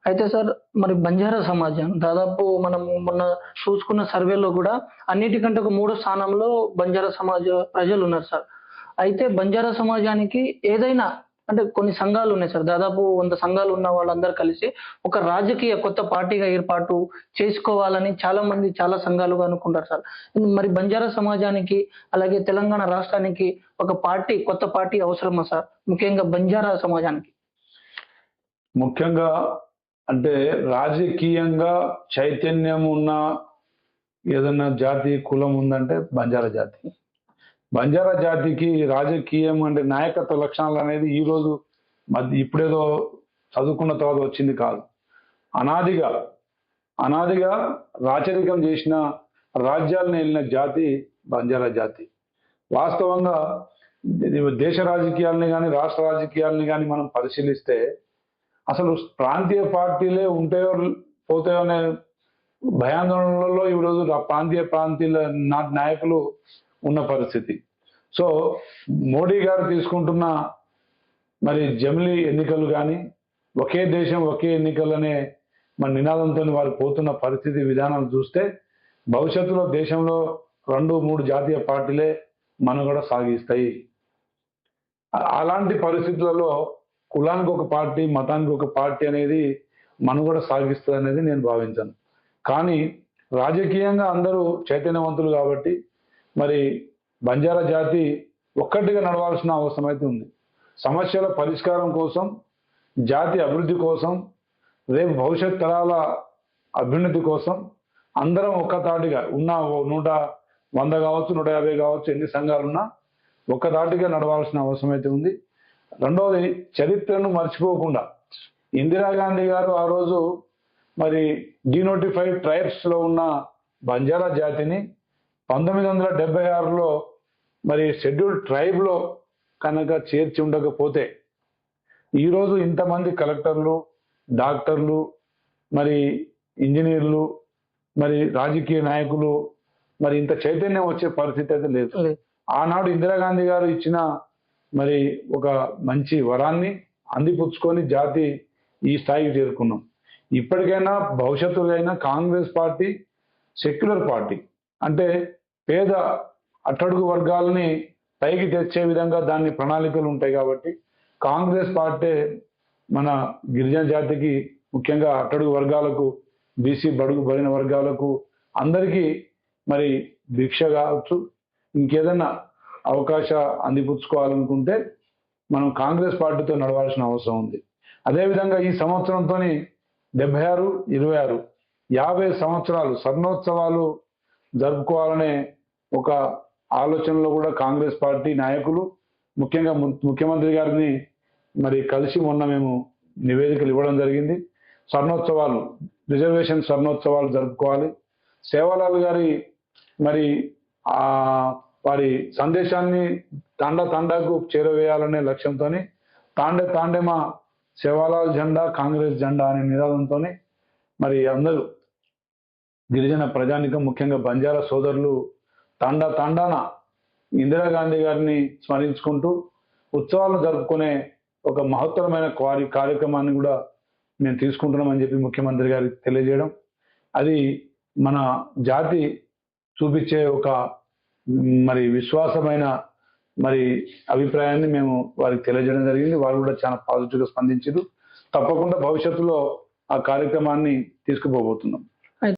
అయితే సార్ మరి బంజారా సమాజం దాదాపు మనము మొన్న చూసుకున్న సర్వేలో కూడా అన్నిటికంటే ఒక మూడో స్థానంలో బంజారా సమాజ ప్రజలున్నారు సార్. అయితే బంజారా సమాజానికి ఏదైనా అంటే కొన్ని సంఘాలున్నాయి సార్. దాదాపు 100 సంఘాలున్న వాళ్ళందరూ కలిసి ఒక రాజకీయ కొత్త పార్టీగా ఏర్పాటు చేసుకోవాలని చాలామంది చాలా సంఘాలుగా అనుకుంటారు సార్. మరి బంజారా సమాజానికి అలాగే తెలంగాణ రాష్ట్రానికి ఒక పార్టీ కొత్త పార్టీ అవసరమా సార్? ముఖ్యంగా బంజారా సమాజానికి. ముఖ్యంగా అంటే రాజకీయంగా చైతన్యం ఉన్న ఏదన్నా జాతి కులం ఉందంటే బంజారా జాతి. బంజారా జాతికి రాజకీయం అంటే నాయకత్వ లక్షణాలు అనేది ఈరోజు ఇప్పుడేదో చదువుకున్న తర్వాత వచ్చింది కాదు. అనాదిగా రాచరికం చేసిన రాజ్యాలను వెళ్ళిన జాతి బంజారా జాతి. వాస్తవంగా దేశ రాజకీయాలని కానీ రాష్ట్ర రాజకీయాలని కానీ మనం పరిశీలిస్తే అసలు ప్రాంతీయ పార్టీలే ఉంటాయో పోతాయో అనే భయాందోళనలలో ఈరోజు ప్రాంతీయ నాయకులు ఉన్న పరిస్థితి. సో మోడీ గారు తీసుకుంటున్న మరి జమిలీ ఎన్నికలు కానీ ఒకే దేశం ఒకే ఎన్నికలు అనే మన నినాదంతో వారు పోతున్న పరిస్థితి విధానాలు చూస్తే భవిష్యత్తులో దేశంలో 2-3 జాతీయ పార్టీలే మనుగడ సాగిస్తాయి. అలాంటి పరిస్థితులలో కులానికి ఒక పార్టీ మతానికి ఒక పార్టీ అనేది మనుగడ సాగిస్తుంది అనేది నేను భావించాను. కానీ రాజకీయంగా అందరూ చైతన్యవంతులు కాబట్టి మరి బంజారా జాతి ఒక్కటిగా నడవాల్సిన అవసరం అయితే ఉంది. సమస్యల పరిష్కారం కోసం, జాతి అభివృద్ధి కోసం, రేపు భవిష్యత్ తరాల అభ్యున్నతి కోసం అందరం ఒక్కతాటిగా ఉన్న 100 కావచ్చు 150 కావచ్చు ఎన్ని సంఘాలున్నా ఒక్కతాటిగా నడవాల్సిన అవసరం అయితే ఉంది. రెండవది చరిత్రను మర్చిపోకుండా ఇందిరాగాంధీ గారు ఆ రోజు మరి డినోటిఫైడ్ ట్రైబ్స్లో ఉన్న బంజారా జాతిని 1976లో మరి షెడ్యూల్డ్ ట్రైబ్లో కనుక చేర్చి ఉండకపోతే ఈరోజు ఇంతమంది కలెక్టర్లు, డాక్టర్లు, మరి ఇంజనీర్లు, మరి రాజకీయ నాయకులు మరి ఇంత చైతన్యం వచ్చే పరిస్థితి అయితే లేదు. ఆనాడు ఇందిరాగాంధీ గారు ఇచ్చిన మరి ఒక మంచి వరాన్ని అందిపుచ్చుకొని జాతి ఈ స్థాయికి చేరుకున్నాం. ఇప్పటికైనా భవిష్యత్తులో అయినా కాంగ్రెస్ పార్టీ సెక్యులర్ పార్టీ అంటే పేద అట్టడుగు వర్గాలని పైకి తెచ్చే విధంగా దాని ప్రణాళికలు ఉంటాయి కాబట్టి కాంగ్రెస్ పార్టీ మన గిరిజన జాతికి ముఖ్యంగా అట్టడుగు వర్గాలకు బీసీ బడుగు బలిన వర్గాలకు అందరికీ మరి భిక్ష కావచ్చు ఇంకేదన్నా అవకాశ అందిపుచ్చుకోవాలనుకుంటే మనం కాంగ్రెస్ పార్టీతో నడవాల్సిన అవసరం ఉంది. అదేవిధంగా ఈ సంవత్సరంతో 76, 26, 50 సంవత్సరాలు స్వర్ణోత్సవాలు జరుపుకోవాలనే ఒక ఆలోచనలో కూడా కాంగ్రెస్ పార్టీ నాయకులు ముఖ్యంగా ముఖ్యమంత్రి గారిని మరి కలిసి మొన్న మేము నివేదికలు ఇవ్వడం జరిగింది. స్వర్ణోత్సవాలు రిజర్వేషన్ స్వర్ణోత్సవాలు జరుపుకోవాలి. సేవాలాల్ గారి మరి వారి సందేశాన్ని తండాకు చేరవేయాలనే లక్ష్యంతో తాండే మా సేవాలాల్ జెండా కాంగ్రెస్ జెండా అనే నినాదంతో మరి గిరిజన ప్రజానికం ముఖ్యంగా బంజారా సోదరులు తాండాన ఇందిరాగాంధీ గారిని స్మరించుకుంటూ ఉత్సవాలను జరుపుకునే ఒక మహత్తరమైన కార్యక్రమాన్ని కూడా మేము తీసుకుంటున్నామని చెప్పి ముఖ్యమంత్రి గారికి తెలియజేయడం, అది మన జాతి చూపించే ఒక మరి విశ్వాసమైన మరి అభిప్రాయాన్ని మేము వారికి తెలియజేయడం జరిగింది. వారు కూడా చాలా పాజిటివ్గా స్పందించారు. తప్పకుండా భవిష్యత్తులో ఆ కార్యక్రమాన్ని తీసుకుపోబోతున్నాం.